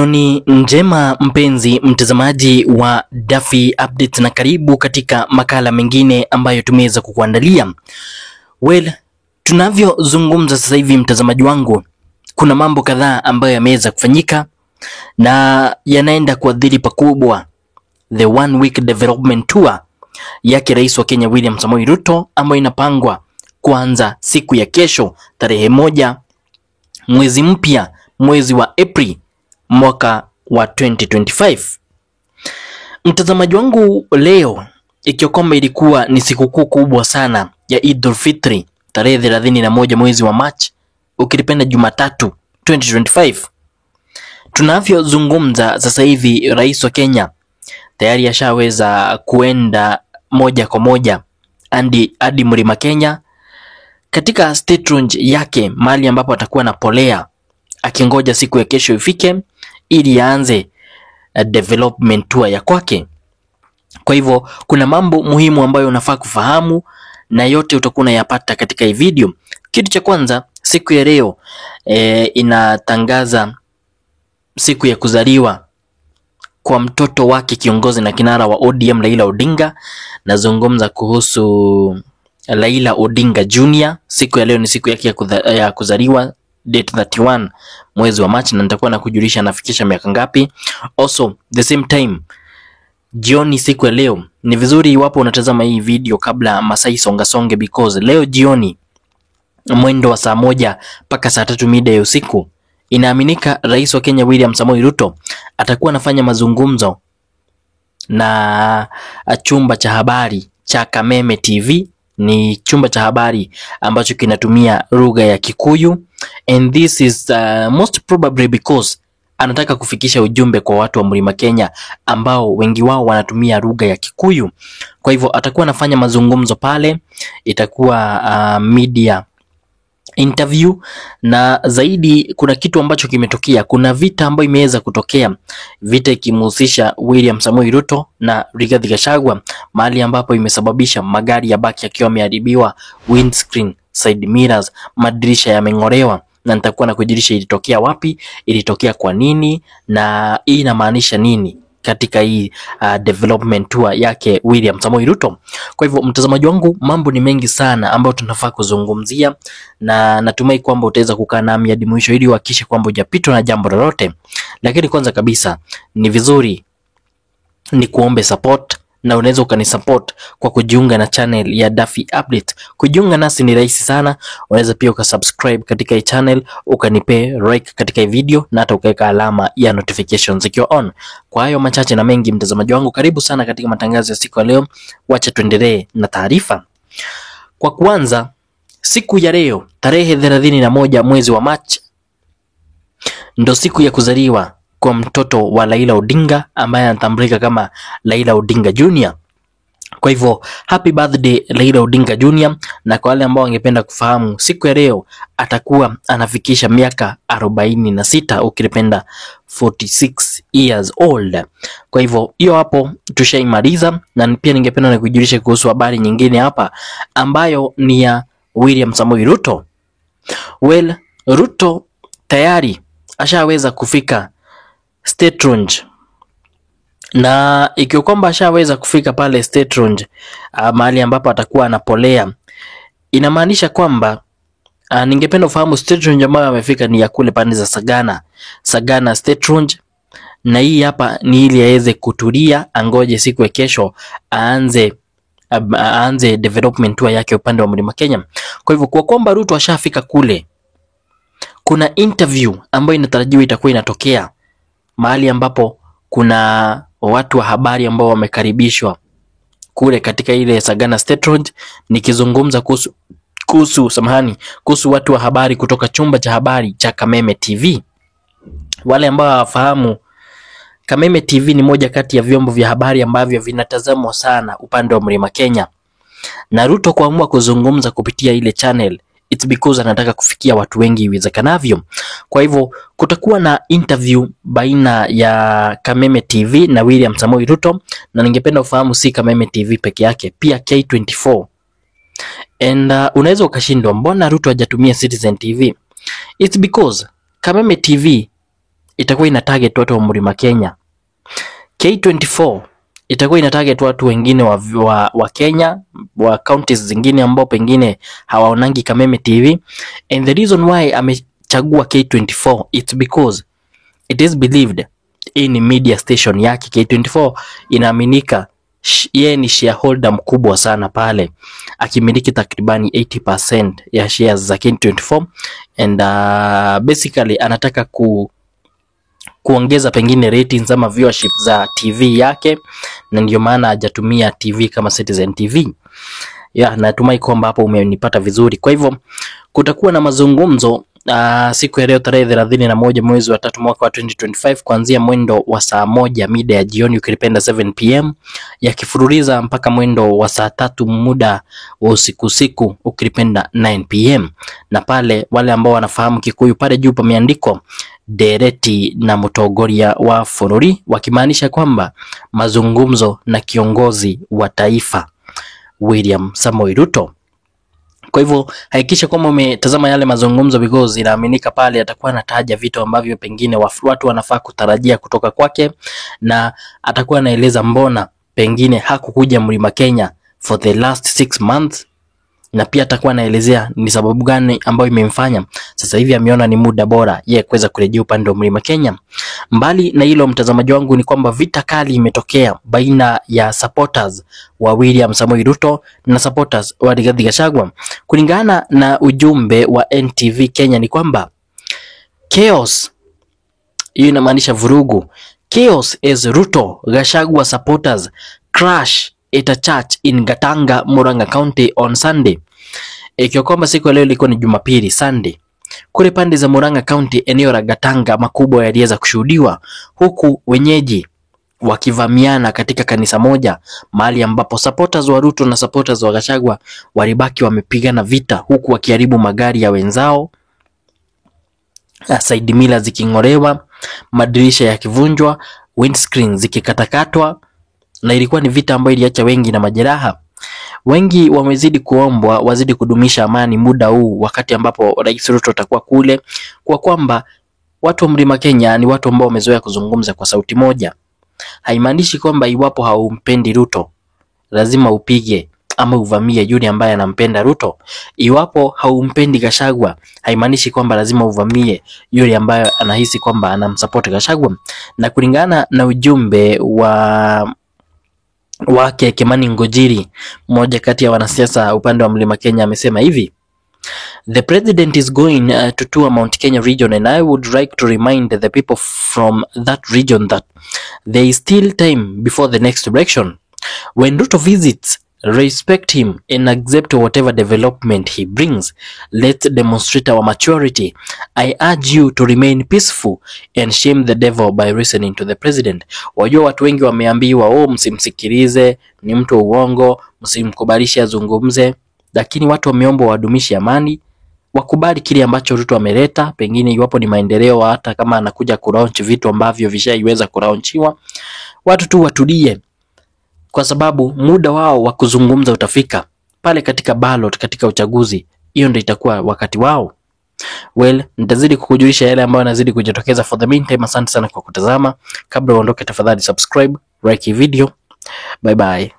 Ni njema mpenzi mtazamaji wa Daffy Updates, na karibu katika makala mengine ambayo tumeweza kukuandalia. Tunavyozungumza sasa hivi mtazamaji wangu, kuna mambo kadhaa ambayo yameweza kufanyika na yanaenda kuadhiri pakubwa the one week development tour yake Rais wa Kenya William Samoei Ruto, ambayo inapangwa kuanza siku ya kesho tarehe 1 mwezi mpya, mwezi wa April mwaka wa 2025. Mtazamaji wangu, leo ikiwa kwamba ilikuwa ni sikukuu kubwa sana ya Eid al-Fitr tarehe 31 mwezi wa March, ukilipenda Jumatatu 2025. Tunavyozungumza sasa hivi Rais wa Kenya tayari ashaweza kuenda moja kwa moja hadi Mlima Kenya katika state range yake, mahali ambapo atakuwa na polea akingoja siku ya kesho ifike ili aanze development tour ya kwake. Kwa hivyo kuna mambo muhimu ambayo unafaa kufahamu na yote utakuwa unayapata katika hii video. Kitu cha kwanza, siku ya leo inatangaza siku ya kuzaliwa kwa mtoto wake kiongozi na kinara wa ODM Raila Odinga. Nazungumza kuhusu Raila Odinga Junior. Siku ya leo ni siku yake ya kuzaliwa, date 31 mwezi wa March, na nitakuwa nakujulisha anafikisha miaka ngapi. Also the same time jioni siku ya leo, ni vizuri iwapo unatazama hii video kabla Masai songe, because leo jioni mwendo wa saa 1 mpaka saa 3 mida ya usiku, inaaminika Rais wa Kenya William Samoei Ruto atakuwa anafanya mazungumzo na chumba cha habari cha Kameme TV. Ni chumba cha habari ambacho kinatumia lugha ya Kikuyu, and this is most probably because anataka kufikisha ujumbe kwa watu wa Mlima Kenya ambao wengi wao wanatumia lugha ya Kikuyu. Kwa hivyo atakuwa anafanya mazungumzo pale, itakuwa media interview, na zaidi kuna kitu ambacho kimetokea. Kuna vita ambayo imeweza kutokea, vita ikimhusisha William Samoei Ruto na Rigathi Gachagua, mahali ambapo imesababisha magari ya baki yakiwa yameharibiwa, windscreen, side mirrors, madirisha yameng'olewa, na nitakuwa nakujulisha ilitokea wapi, ilitokea kwa nini, na hii inamaanisha nini katika hii development tour yake William Samoei Ruto. Kwa hivyo mtazamaji wangu, mambo ni mengi sana ambayo tunafaa kuzungumzia, na natumai kwamba utaweza kukaa nami hadi mwisho ili uhakikishe kwamba hujapitwa na jambo lolote. Lakini kwanza kabisa ni vizuri ni kuombe support, na unaweza ukanisupport kwa kujiunga na channel ya Daffy Update. Kujiunga nasi ni rahisi sana. Unaweza pia ukasubscribe katika hii channel, ukanipe like katika hii video, na hata ukaweka alama ya notifications ikiwa on. Kwa hayo machache na mengi mtazamaji wangu, karibu sana katika matangazo ya siku ya leo. Wacha tuendelee na taarifa. Kwa kwanza, siku ya leo tarehe 31 mwezi wa March ndo siku ya kuzaliwa kwa mtoto wa Raila Odinga ambaye anatambulika kama Raila Odinga Junior. Kwa hivyo happy birthday Raila Odinga Junior, na kwa wale ambao wangependa kufahamu, siku ya leo atakuwa anafikisha miaka 46, ukipenda 46 years old. Kwa hivyo hiyo hapo tushaimaliza, na pia ningependa nikujulishe kuhusu habari nyingine hapa ambayo ni ya William Samoei Ruto. Ruto tayari ashaweza kufika state range, na ikiwa kwamba ashaweza kufika pale state range, mahali ambapo atakuwa anapolea, inamaanisha kwamba ningependa ufahamu state range ambayo amefika ni ya kule pande za Sagana state range, na hii hapa ni ili aweze kutulia, angoje siku ya kesho aanze development tour yake upande wa Mlima Kenya. Kwa hivyo kwa kwamba Ruto ashafika kule, kuna interview ambayo inatarajiwa itakuwa inatokea mahali ambapo kuna watu wa habari ambao wamekaribishwa kule katika ile Sagana State Road. Nikizungumza kuhusu watu wa habari kutoka chumba cha habari cha Kameme TV. Wale ambao hawafahamu, Kameme TV ni moja kati ya vyombo vya habari ambavyo vinatazamwa sana upande wa Mlima Kenya, na Ruto kuamua kuzungumza kupitia ile channel, it's because anataka kufikia watu wengi iwezekanavyo. Kwa hivyo kutakuwa na interview baina ya Kameme TV na William Samoei Ruto, na ningependa ufahamu si Kameme TV peke yake, pia K24. And unaweza ukashindwa mbona Ruto hajatumia Citizen TV. It's because Kameme TV itakuwa ina target watu wa Mlima Kenya. K24 itakuwa ina target watu wengine wa Kenya, wa counties zingine ambao pengine hawaonangi Kameme TV. And the reason why amechagua K24, it's because it is believed in media station yake K24 inaaminika yeye ni shareholder mkubwa sana pale, akimiliki takribani 80% ya shares za K24, and basically anataka kuongeza pengine ratings ama viewership za TV yake, na ndio maana hajatumia TV kama Citizen TV. Natumai kwamba hapo umenipata vizuri. Kwa hivyo kutakuwa na mazungumzo siku ya leo tarehe 31 mwezi wa 3 mwaka wa 2025 kuanzia mwendo wa saa 1 mida ya jioni ukilipenda 7 pm, yakifururiza mpaka mwendo wa saa 3 muda wa usiku ukilipenda 9 pm. Na pale wale ambao wanafahamu Kikuyu, pale juu pameandikwa Dereti na Mutongoria wa Bũrũri, wakimaanisha kwamba mazungumzo na kiongozi wa taifa William Samoei Ruto. Kwa hivyo hakikisha kwamba umetazama yale mazungumzo, because inaaminika pale atakuwa anataja vitu ambavyo pengine watu wanafaa kutarajia kutoka kwake, na atakuwa anaeleza mbona pengine hakukuja Mlima Kenya for the last 6 months, na pia atakuwa anaelezea ni sababu gani ambayo imemfanya sasa hivi ameona ni muda bora yeye kuweza kurejea upande wa Mlima Kenya. Mbali na hilo, mtazamaji wangu, ni kwamba vita kali imetokea baina ya supporters wa William Samoei Ruto na supporters wa Rigathi Gachagua. Kulingana na ujumbe wa NTV Kenya ni kwamba chaos, hiyo inamaanisha vurugu, chaos as Ruto Gachagua supporters crash at a church in Gatanga, Murang'a County on Sunday. Ikiwa kwamba siku leo ilikuwa ni Jumapili, Sunday, kule pande za Murang'a County eneo la Gatanga makubwa yaliweza kushuhudiwa, huku wenyeji wakivamiana katika kanisa moja, mahali ambapo supporters wa Ruto na supporters wa Gachagua walibaki wamepigana vita, huku wakiharibu magari ya wenzao, side mirrors ziking'olewa, madirisha yakivunjwa, windscreen zikikatakatwa, na ilikuwa ni vita ambayo iliacha wengi na majeraha. Wengi wamezidi kuombwa wazidi kudumisha amani muda huu, wakati ambapo Rais Ruto atakuwa kule, kwa kwamba watu wa Mlima Kenya ni watu ambao wamezoea kuzungumza kwa sauti moja. Haimaanishi kwamba iwapo haumpendi Ruto lazima upige ama uvamie yule ambaye anampenda Ruto. Iwapo haumpendi Gachagua haimaanishi kwamba lazima uvamie yule ambaye anahisi kwamba anamsupport Gachagua. Na kulingana na ujumbe wake Kimani Ngojiri, mmoja kati ya wanasiasa upande wa Mlima Kenya, amesema hivi: The president is going to tour Mount Kenya region, and I would like to remind the people from that region that there is still time before the next election. When Ruto visits, respect him and accept whatever development he brings. Let's demonstrate our maturity. I urge you to remain peaceful and shame the devil by listening to the president. Wajua watu wengi wameambiwa msimsikilize, ni mtu wa uongo, msimkubalishe azungumze, lakini watu wameomba wadumishi amani, wakubali kile ambacho Ruto ameleta, pengine iwapo ni maendeleo, hata kama anakuja kulaunch vitu ambavyo vishaiweza kulaunchiwa, watu tu watulie, kwa sababu muda wao wa kuzungumza utafika pale katika ballot, katika uchaguzi. Hiyo ndio itakuwa wakati wao. Well, nitazidi kukujulisha yale ambayo yanazidi kujitokeza. For the meantime, asante sana kwa kutazama. Kabla uondoke, tafadhali subscribe, like video. Bye bye.